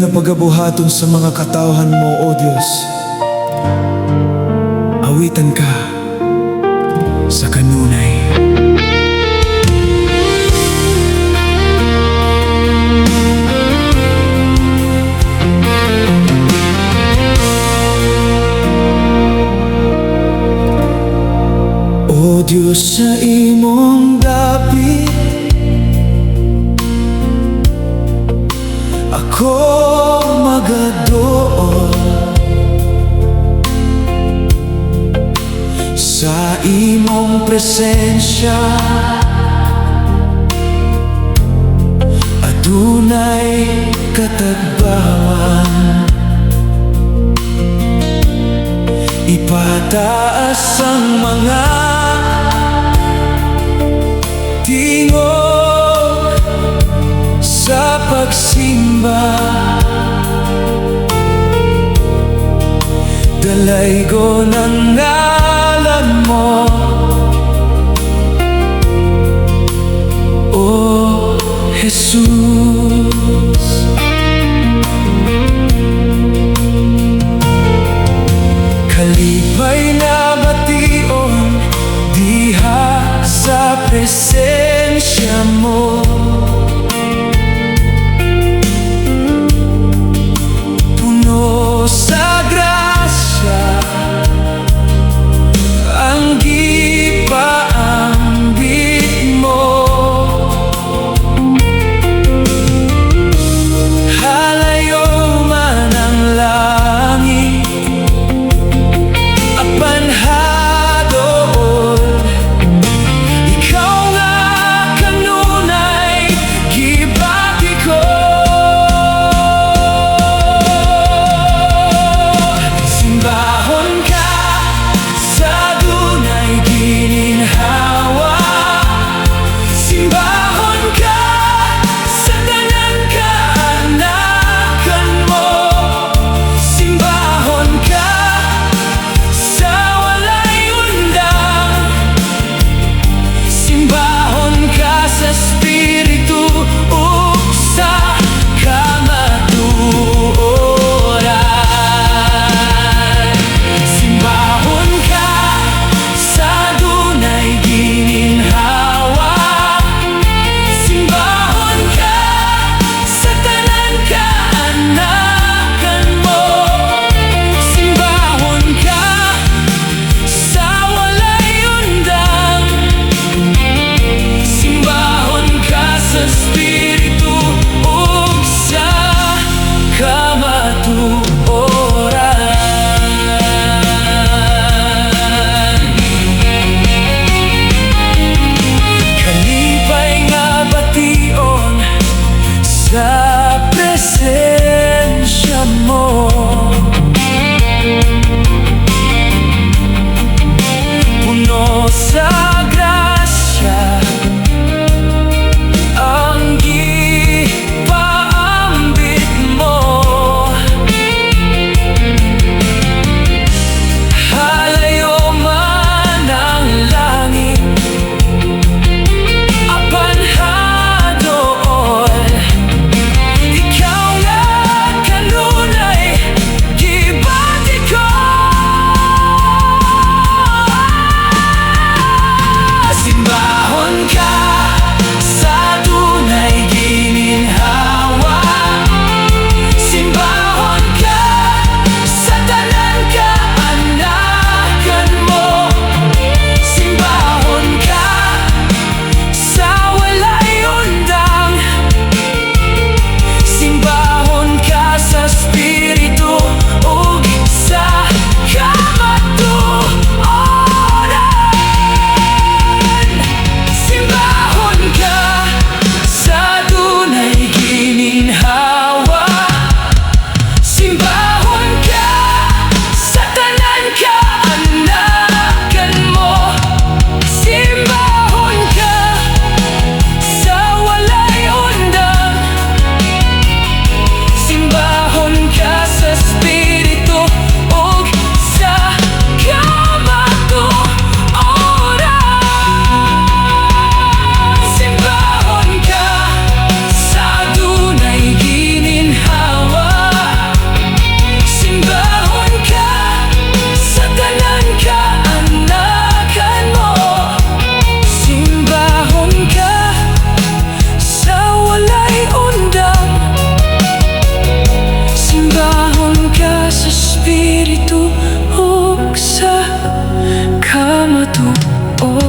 na pagabuhaton sa mga katawhan mo, O Diyos. Awitan ka sa kanunay. O Diyos, sa imong dapit ako magadoon, sa imong presensya adunay katagbawan. Ipataas ang mga tingog sa pagsimba, dalaygo ng ngalan mo, O Jesus. Kalipay na bation diha sa presensya mo, puno sa grasya ang gipaambit mo. Halayo man ang langit apanhadol, ikaw nga kanunay oh